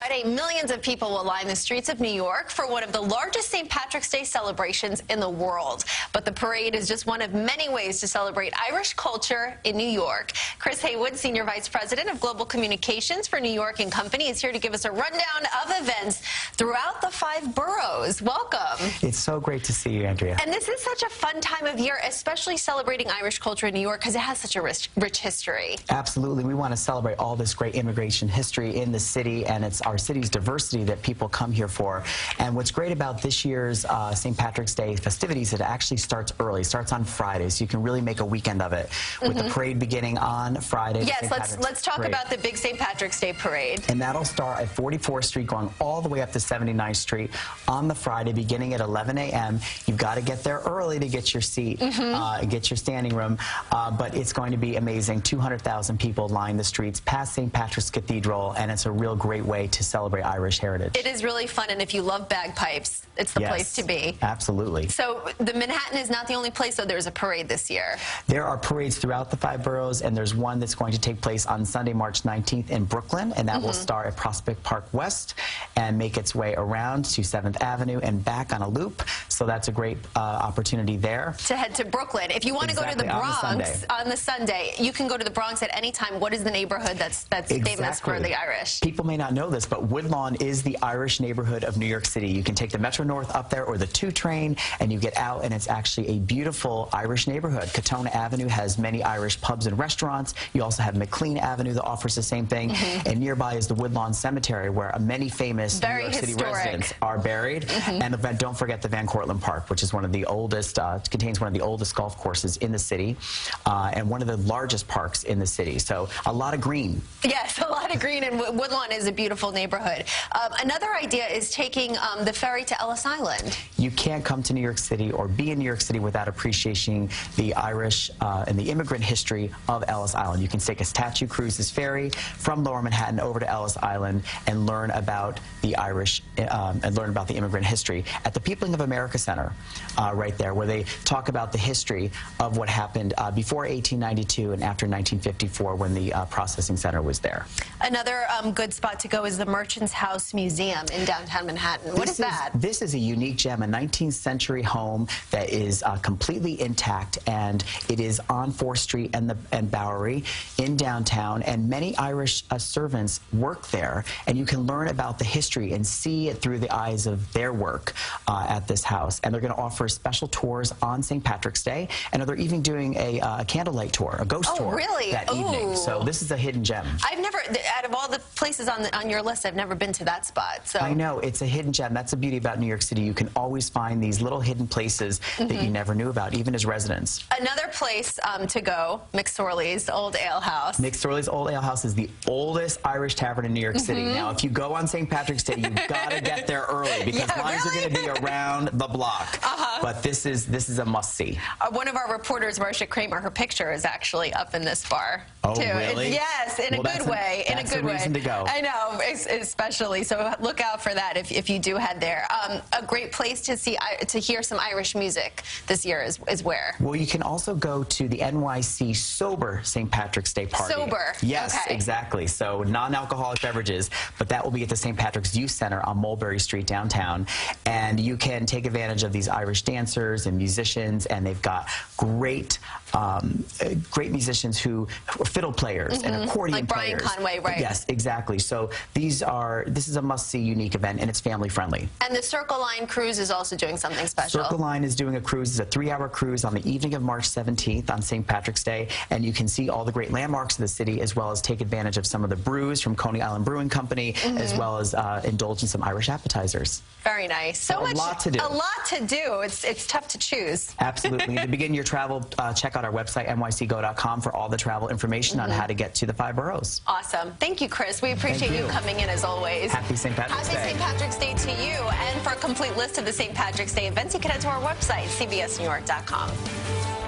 Friday, millions of people will line the streets of New York for one of the largest St. Patrick's Day celebrations in the world. But the parade is just one of many ways to celebrate Irish culture in New York. Chris Haywood, Senior Vice President of Global Communications for New York & Company, is here to give us a rundown of events throughout the 5 boroughs. Welcome. It's so great to see you, Andrea. And this is such a fun time of year, especially celebrating Irish culture in New York because it has such a rich history. Absolutely. We want to celebrate all this great immigration history in the city, and it's our city's diversity that people come here for. And what's great about this year's St. Patrick's Day festivities, it actually starts early. It starts on Friday, so you can really make a weekend of it with the parade beginning on Friday. Yes, let's talk about the big St. Patrick's Day parade. And that'll start at 44th Street going all the way up to 79th Street on the Friday beginning at 11 a.m. You've got to get there early to get your seat, get your standing room. But it's going to be amazing. 200,000 people line the streets past St. Patrick's Cathedral, and it's a real great way to celebrate Irish heritage. It is really fun, and if you love bagpipes, it's the place to be. Absolutely. So the Manhattan is not the only place, though. There's a parade this year. There are parades throughout the 5 boroughs, and there's one that's going to take place on Sunday, March 19th in Brooklyn, and that will start at Prospect Park West and make its way around to 7th Avenue and back on a loop. So that's a great opportunity there. To head to Brooklyn. If you want to go to the Bronx on the Sunday, you can go to the Bronx at any time. What is the neighborhood that's famous for the Irish? People may not know this, but Woodlawn is the Irish neighborhood of New York City. You can take the Metro North up there or the 2 train, and you get out, and it's actually a beautiful Irish neighborhood. Katona Avenue has many Irish pubs and restaurants. You also have McLean Avenue that offers the same thing. And nearby is the Woodlawn Cemetery, where many famous New York City residents are buried. And don't forget the Van Cortlandt Park, which is one of the oldest, contains one of the oldest golf courses in the city, and one of the largest parks in the city. So a lot of green. Yes, a lot of green, and Woodlawn is a beautiful neighborhood. Another idea is taking the ferry to Ellis Island. You can't come to New York City or be in New York City without appreciating the Irish and the immigrant history of Ellis Island. You can take a Statue Cruises ferry from Lower Manhattan over to Ellis Island and learn about the Irish and learn about the immigrant history at the Peopling of America Center, right there, where they talk about the history of what happened before 1892 and after 1954 when the processing center was there. Another good spot to go is the Merchant's House Museum in downtown Manhattan. What is that? This is a unique gem, a 19th century home that is completely intact, and it is on 4th Street and Bowery in downtown, and many Irish servants work there, and you can learn about the history and see it through the eyes of their work at this house. And they're going to offer special tours on St. Patrick's Day, and they're even doing a candlelight tour, a ghost tour that evening. So this is a hidden gem. I've never, out of all the places on your list, I've never been to that spot. So I know, it's a hidden gem. That's the beauty about New York City. You can always find these little hidden places that you never knew about, even as residents. Another place to go, McSorley's Old Ale House. McSorley's Old Ale House is the oldest Irish tavern in New York City. Now, if you go on St. Patrick's Day, you've got to get there early because lines are going to be around the block. But this is a must-see. One of our reporters, Marcia Kramer, her picture is actually up in this bar. Oh, really? Yes, in a good way. In a good way. Reason to go. I know, especially. So look out for that if you do head there. A great place to hear some Irish music this year is where? Well, you can also go to the NYC Sober St. Patrick's Day party. Sober. Yes, exactly. So non-alcoholic beverages, but that will be at the St. Patrick's Youth Center on Mulberry Street downtown. And you can take advantage of these Irish dancers and musicians, and they've got great musicians who fiddle players and accordion players. Like Brian Conway, right? Yes, exactly. So this is a must-see, unique event, and it's family-friendly. And the Circle Line cruise is also doing something special. Circle Line is doing a cruise. It's a 3-hour cruise on the evening of March 17th on St. Patrick's Day, and you can see all the great landmarks of the city, as well as take advantage of some of the brews from Coney Island Brewing Company, as well as indulge in some Irish appetizers. Very nice. So much, a lot to do. A lot to do. It's tough to choose. Absolutely. To begin your travel, check out our website, nycgo.com, for all the travel information on how to get to the 5 boroughs. Awesome. Thank you, Chris. We appreciate you coming in as always. Happy St. Patrick's Day. Happy St. Patrick's Day to you. And for a complete list of the St. Patrick's Day events, you can head to our website, cbsnewyork.com.